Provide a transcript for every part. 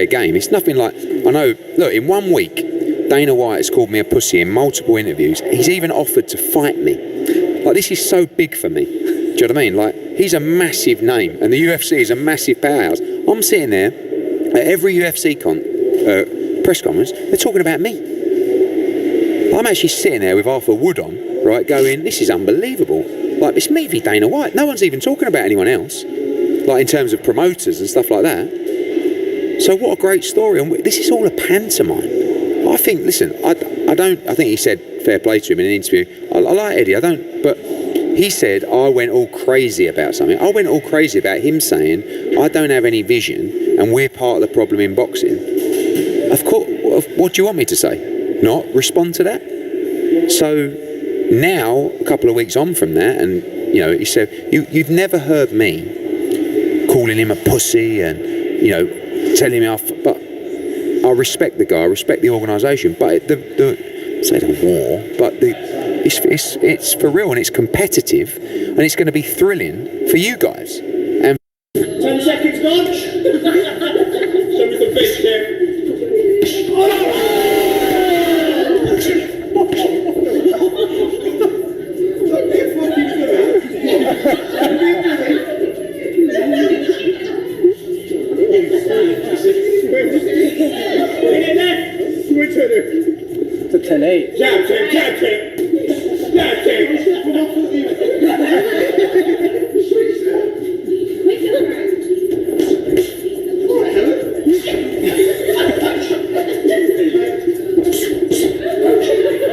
fair game. It's nothing like, I know, look, in 1 week, Dana White has called me a pussy in multiple interviews. He's even offered to fight me. Like, this is so big for me. Do you know what I mean? Like, he's a massive name, and the UFC is a massive powerhouse. I'm sitting there at every UFC press conference, they're talking about me. I'm actually sitting there with Arthur Wood on, right, going, this is unbelievable. Like, it's me v Dana White. No one's even talking about anyone else, like in terms of promoters and stuff like that. So what a great story. And this is all a pantomime. I think, listen, I think he said fair play to him in an interview. I like Eddie, but he said I went all crazy about something. I went all crazy about him saying I don't have any vision and we're part of the problem in boxing. Of course, what do you want me to say? Not respond to that? So now, a couple of weeks on from that, and you know, he said, you've never heard me calling him a pussy and, you know, telling him but I respect the guy, I respect the organisation, but say the war, but it's for real and it's competitive and it's going to be thrilling for you guys. And 10 seconds gone. Show me some face there. It's a 10-8. Jab kick.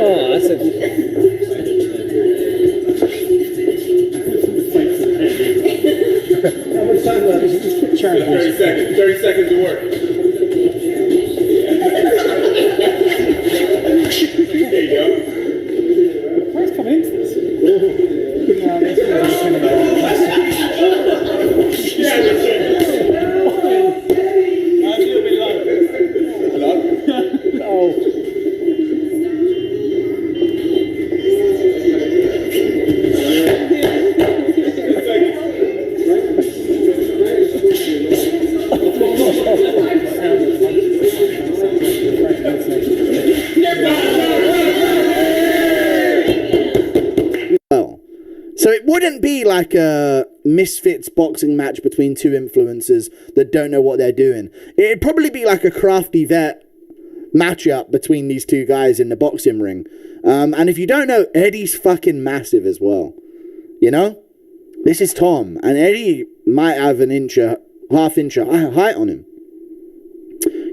Oh, that's a... 30 seconds to work. There you go. Where's coming into this? So it wouldn't be like a misfits boxing match between two influencers that don't know what they're doing. It'd probably be like a crafty vet matchup between these two guys in the boxing ring. And if you don't know, Eddie's fucking massive as well. You know? This is Tom. And Eddie might have half inch height on him.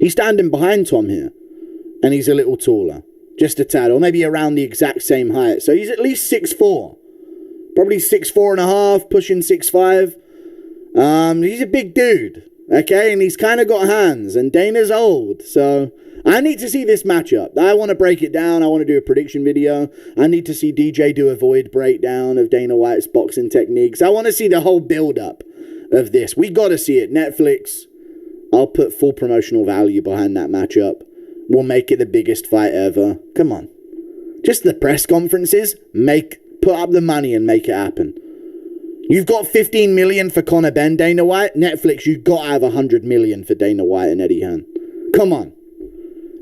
He's standing behind Tom here. And he's a little taller. Just a tad. Or maybe around the exact same height. So he's at least 6'4". Probably 6'4.5", pushing 6'5". He's a big dude, okay? And he's kind of got hands, and Dana's old. So I need to see this matchup. I want to break it down. I want to do a prediction video. I need to see DJ do a void breakdown of Dana White's boxing techniques. I want to see the whole build-up of this. We got to see it. Netflix, I'll put full promotional value behind that matchup. We'll make it the biggest fight ever. Come on. Just the press conferences, put up the money and make it happen. You've got 15 million for Conor Benn, Dana White. Netflix, you've got to have 100 million for Dana White and Eddie Hearn. Come on.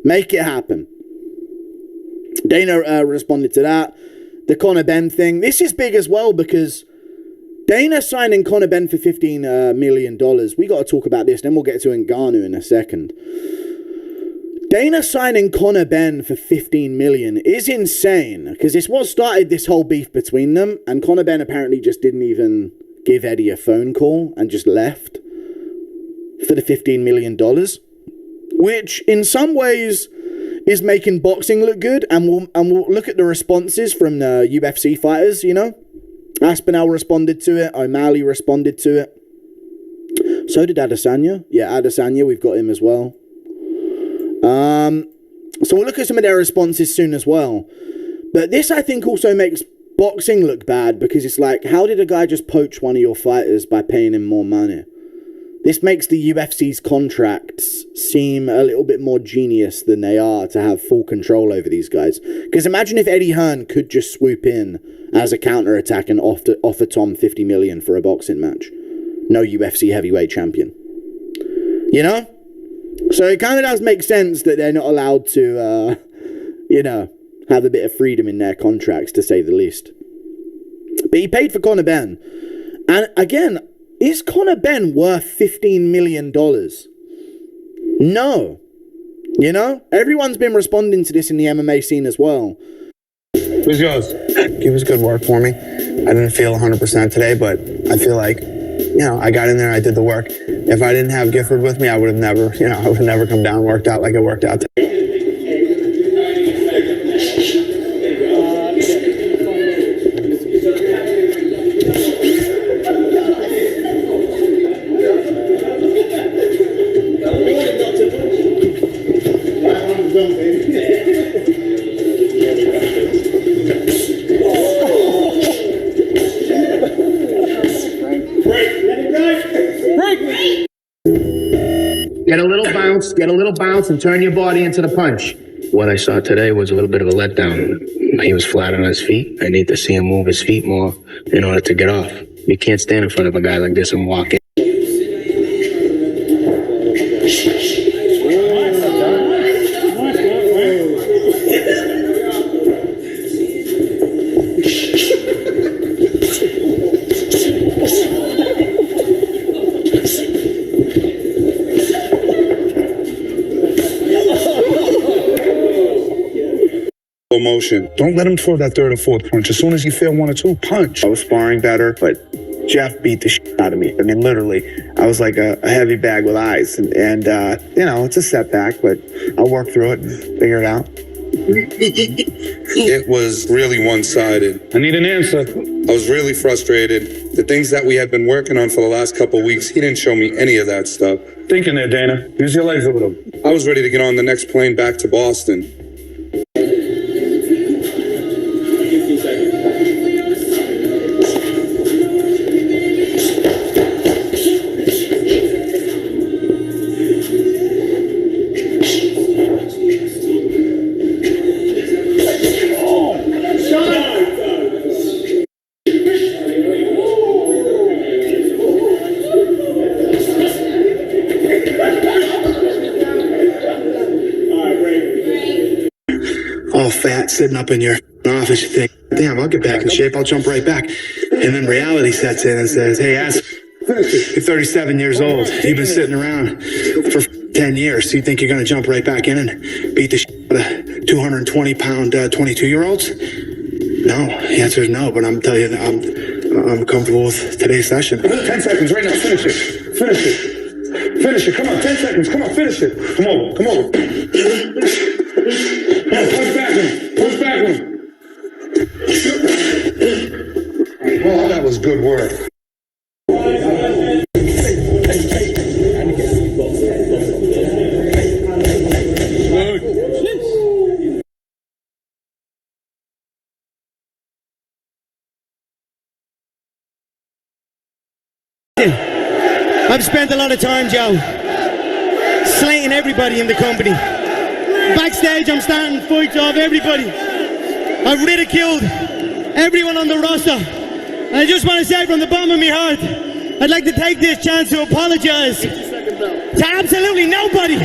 Make it happen. Dana responded to that. The Conor Benn thing. This is big as well because Dana signing Conor Benn for $15 million. We got to talk about this. Then we'll get to Ngannou in a second. Dana signing Conor Benn for $15 million is insane because it's what started this whole beef between them, and Conor Benn apparently just didn't even give Eddie a phone call and just left for the $15 million, which in some ways is making boxing look good, and we'll look at the responses from the UFC fighters, you know. Aspinall responded to it, O'Malley responded to it. So did Adesanya. Yeah, Adesanya, we've got him as well. So we'll look at some of their responses soon as well. But this, I think, also makes boxing look bad because it's like, how did a guy just poach one of your fighters by paying him more money? This makes the UFC's contracts seem a little bit more genius than they are to have full control over these guys. Because imagine if Eddie Hearn could just swoop in as a counter-attack and offer Tom $50 million for a boxing match. No UFC heavyweight champion. You know? So it kind of does make sense that they're not allowed to, have a bit of freedom in their contracts, to say the least. But he paid for Conor Benn. And again, is Conor Benn worth $15 million? No. Everyone's been responding to this in the MMA scene as well. Who's yours? It was good work for me. I didn't feel 100% today, but I feel like, I got in there, I did the work. If I didn't have Gifford with me, I would have never, come down and worked out like I worked out today. Get a little bounce and turn your body into the punch. What I saw today was a little bit of a letdown. He was flat on his feet. I need to see him move his feet more in order to get off. You can't stand in front of a guy like this and walk in. Motion. Don't let him throw that third or fourth punch. As soon as you feel one or two, punch. I was sparring better, but Jeff beat the shit out of me. I mean, literally, I was like a heavy bag with eyes. And it's a setback, but I'll work through it and figure it out. It was really one-sided. I need an answer. I was really frustrated. The things that we had been working on for the last couple of weeks, he didn't show me any of that stuff. Thinking there, Dana. Use your legs a little. I was ready to get on the next plane back to Boston. Sitting up in your office, you think, damn, I'll get back in shape, I'll jump right back. And then reality sets in and says, hey, you're 37 years old, you've been sitting around for 10 years, so you think you're going to jump right back in and beat the shit out of 220-pound 22-year-olds? No, the answer is no, but I'm telling you, I'm comfortable with today's session. 10 seconds right now, finish it. Finish it, come on, 10 seconds, come on, finish it. Come over. Come on, punch back him. Well, that was good work. I've spent a lot of time, Joe, slating everybody in the company. Backstage, I'm starting fights off everybody. I've ridiculed everyone on the roster. And I just want to say from the bottom of my heart, I'd like to take this chance to apologize to absolutely nobody.